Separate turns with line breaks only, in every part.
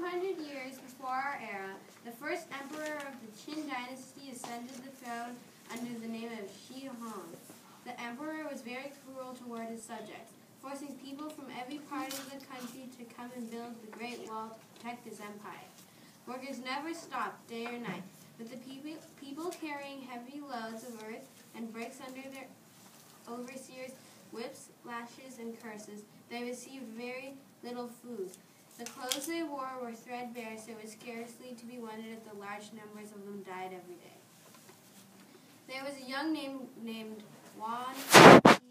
200 years before our era, the first emperor of the Qin dynasty ascended the throne under the name of Shi Hong. The emperor was very cruel toward his subjects, forcing people from every part of the country to come and build the Great Wall to protect his empire. Workers never stopped, day or night, with the people carrying heavy loads of earth and bricks under their overseers' whips, lashes, and curses. They received very little food. The clothes they wore were threadbare, so it was scarcely to be wondered at the large numbers of them died every day. There was a young named Wan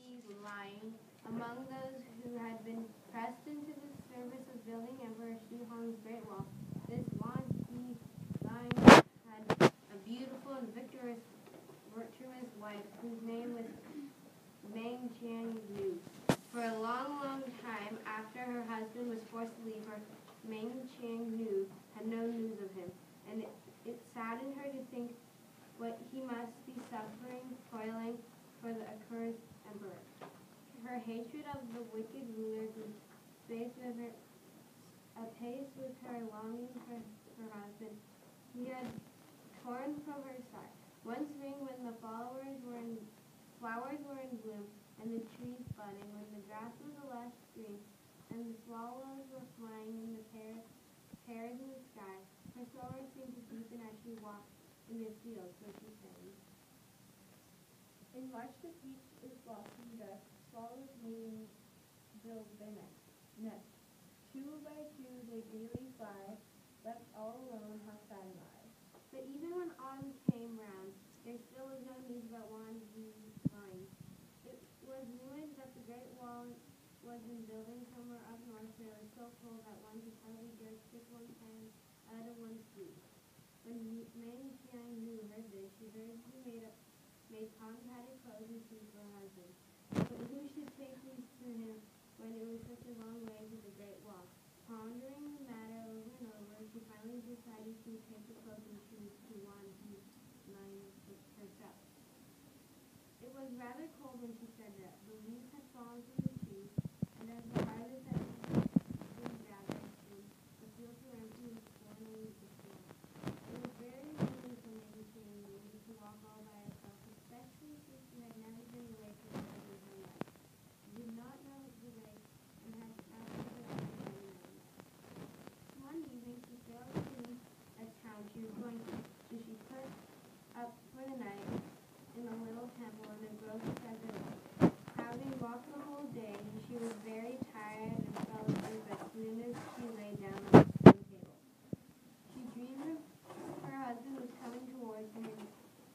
Yi lying among those who had been pressed into the service of building Emperor Shi Hong's Great Wall. This Wan Yi lying had a beautiful and virtuous wife whose name was Meng Qianyu. For a long, long time after her husband was forced to leave her, Meng Qianyu had no news of him, and it saddened her to think what he must be suffering, toiling for the accursed emperor. Her hatred of the wicked ruler grew apace with her longing for her husband. He had torn from her side. One spring, when the flowers were in bloom, and the trees budding, when the grass was lush green, and the swallows were flying in the pairs in the sky, her sorrow seemed to deepen as she walked in the fields, so she sang. In March the peach is blossomed dusk, swallows meeting build their nest. 2 by 2 they gaily fly, left all alone, how sad am I. But even when autumn came round, there still was no news about Wan Yi's lying. It was rumored that the Great Wall was in building somewhere up north, where it was so cold that one could hardly dare stick one's hand out of one's sleeve. When Meng Qianyu heard this, she hurriedly made palm-padded clothes and shoes for her husband. But who should take these to him when it was such a long way to the Great Wall? Pondering the matter over and over, she finally decided to take the clothes and shoes to Wan Yi herself. It was rather cold when she said that. The leaves had fallen from the trees, and as the harvest had been gathered in, the fields were empty and swarming with flowers. It was very lonely for Meng Qianyu to walk all by herself, especially since she had never been away from her husband in her life. She did not know the way and had absolutely forgotten any man. One evening, she failed to leave a town she was going to, so she put up for the night in a little temple in a grove beside the road. Having walked the whole day, she was very tired and fell asleep as soon as she lay down on the table. She dreamed her husband was coming towards her, and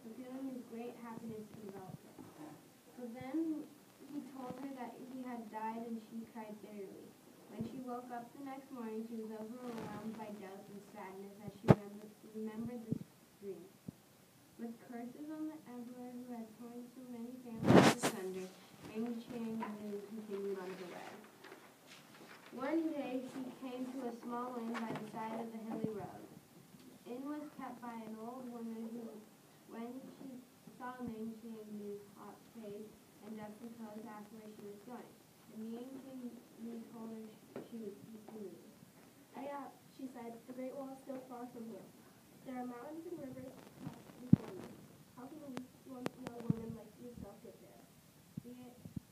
a feeling of great happiness enveloped her. But then he told her that he had died, and she cried bitterly. When she woke up the next morning, she was overwhelmed by doubt and sadness as she remembered this dream. With curses on the emperor who had torn so many families asunder, Meng Qianyu continued on her way. One day she came to a small inn by the side of the hilly road. The inn was kept by an old woman who, when she saw Meng Qianyu's hot face and dusty clothes, asked where she was going. And Meng Qianyu told her she was moving.
She said, the Great Wall is still far from here. There are mountains and rivers before you. How can a young woman like yourself get there?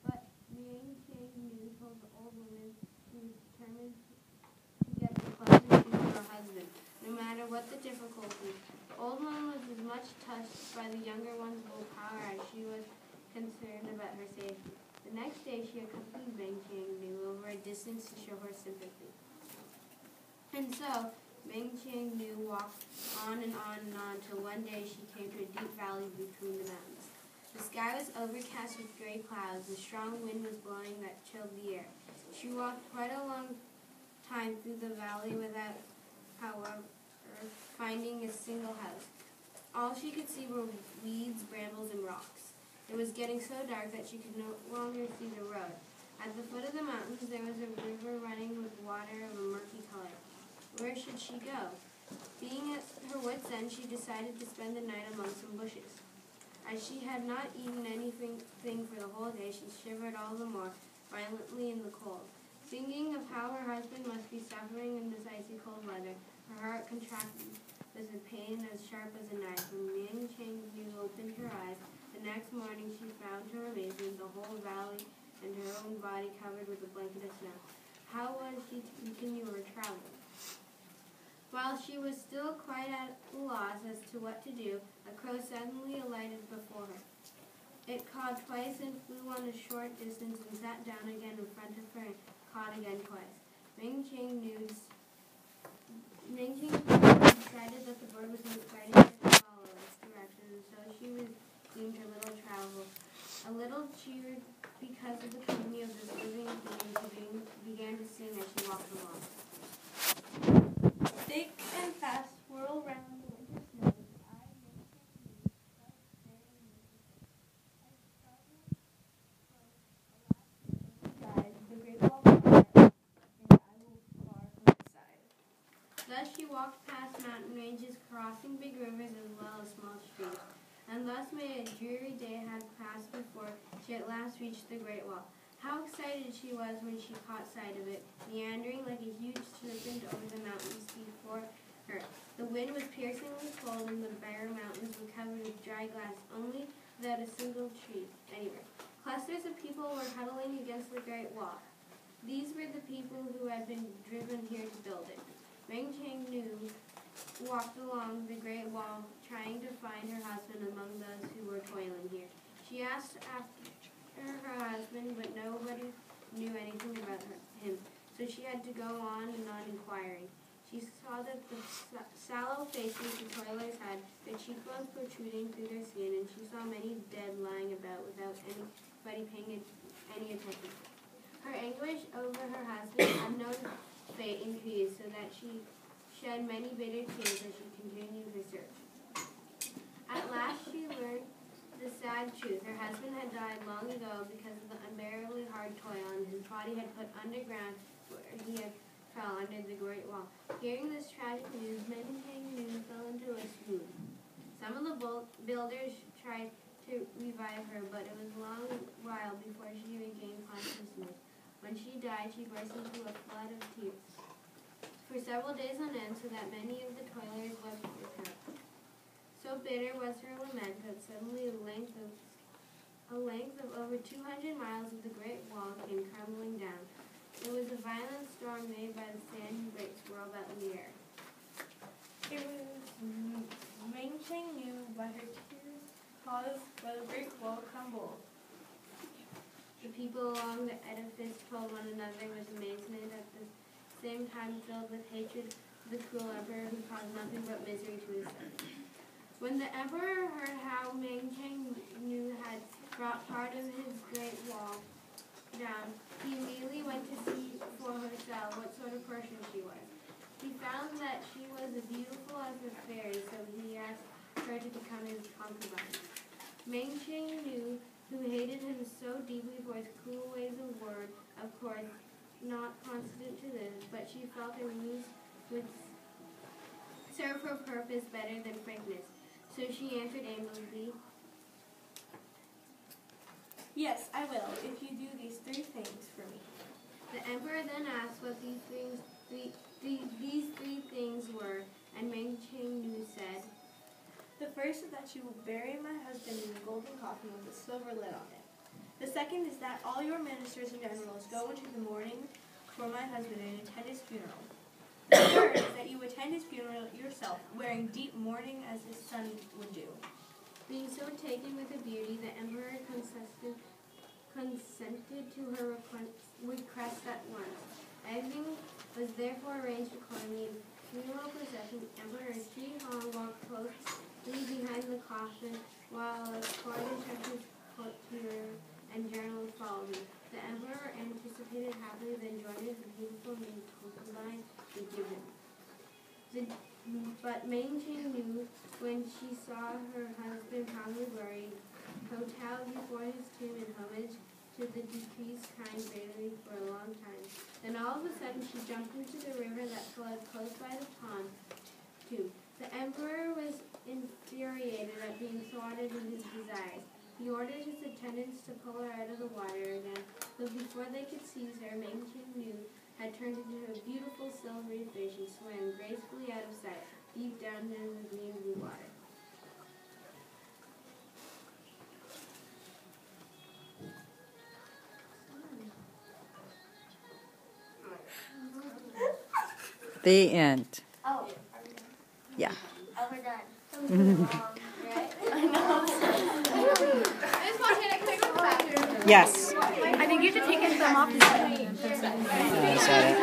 But Meng Qianyu told the old woman she was determined to get the closest to her husband, no matter what the difficulty. The old woman was as much touched by the younger one's willpower as she was concerned about her safety. The next day she accompanied Meng Qianyu over a distance to show her sympathy. And so, Meng Qianyu walked on and on and on till one day she came to a deep valley between the mountains. The sky was overcast with gray clouds. A strong wind was blowing that chilled the air. She walked quite a long time through the valley without, however, finding a single house. All she could see were weeds, brambles, and rocks. It was getting so dark that she could no longer see the road. At the foot of the mountains there was a river running with water of a murky color. Where should she go? Being at her wit's end, she decided to spend the night among some bushes. As she had not eaten anything for the whole day, she shivered all the more violently in the cold. Thinking of how her husband must be suffering in this icy cold weather, her heart contracted with a pain as sharp as a knife. When Ming Cheng-yu opened her eyes, the next morning she found to her amazement the whole valley and her own body covered with a blanket of snow. How was she to continue her travel? While she was still quite at a loss as to what to do, a crow suddenly alighted before her. It cawed twice and flew on a short distance and sat down again in front of her and cawed again twice. Ming Cheng-yu decided that the bird was inviting her to follow its direction, and so she resumed her little travel. A little cheered because of the company of this living being, she began to sing as she walked along.
Thick and fast swirl round the winter snows. I may take you, but very near. As startled from a last died, the great wall of fire, and I will far from its side.
Thus she walked past mountain ranges, crossing big rivers as well as small streams. And thus many a dreary day had passed before she at last reached the Great Wall. How excited she was when she caught sight of it, meandering like a huge serpent over the mountains before her. The wind was piercingly cold, and the bare mountains were covered with dry grass, only without a single tree anywhere. Clusters of people were huddling against the Great Wall. These were the people who had been driven here to build it. Meng Cheng-yu walked along the Great Wall, trying to find her husband among those who were toiling here. She asked after her husband, but nobody knew anything about him, so she had to go on and on inquiring. She saw that the sallow faces the toilers had, their cheekbones protruding through their skin, and she saw many dead lying about without anybody paying any attention. Her anguish over her husband's unknown fate increased, so that she shed many bitter tears as she continued her search. At last she learned the sad truth. Her husband had died long ago because of the unbearably hard toil, and his body had put underground where he had fell under the Great Wall. Hearing this tragic news, Meng Cheng-yu fell into a swoon. Some of the builders tried to revive her, but it was a long while before she regained consciousness. When she died, she burst into a flood of tears for several days on end, so that many of the toilers wept with her. So bitter was her lament that suddenly a length of over 200 miles of the Great Wall came crumbling down. It was a violent storm made by the sand and great swirl about in the air.
It was Meng Cheng-yu by her tears caused by the great wall crumble.
The people along the edifice told one another with amazement, at the same time filled with hatred for the cruel emperor who caused nothing but misery to his son. When the emperor heard how Meng Cheng-yu had brought part of his great wall down, he immediately went to see for herself what sort of person she was. He found that she was as beautiful as a fairy, so he asked her to become his concubine. Meng Cheng-yu, who hated him so deeply for his cruel ways of word, of course not constant to this, but she felt her ruse would serve her purpose better than frankness. So she answered aimlessly,
Yes, I will, if you do these 3 things for me.
The emperor then asked what these three things were, and Meng Cheng-yu said,
The first is that you will bury my husband in a golden coffin with a silver lid on it. The second is that all your ministers and generals go into the mourning for my husband and attend his funeral. The third is that you attend his funeral yourself, wearing deep mourning as his son would do.
Being so taken with her beauty, the emperor consented to her request at once. Everything was therefore arranged accordingly. In the funeral procession, Emperor Shi Hong walked closely behind the coffin, while a cordon of his courtiers and generals followed him. The emperor anticipated happily the enjoyment the beautiful new concubine would give him. But Meng Cheng-yu, when she saw her husband proudly buried, kowtowed before his tomb in homage to the deceased kind greatly for a long time. Then all of a sudden she jumped into the river that flowed close by the pond tomb. The emperor was infuriated at being thwarted in his desires. He ordered his attendants to pull her out of the water again, but before they could seize her, Maiden Canoe had turned into a beautiful silvery fish and swam gracefully out of sight, deep down in the green blue water.
The end.
Oh.
Yeah.
Oh, we're done. Right?
I know.
Miss Montana, can I go to the bathroom?
Yes.
I think you have to take them off the screen.
I said it.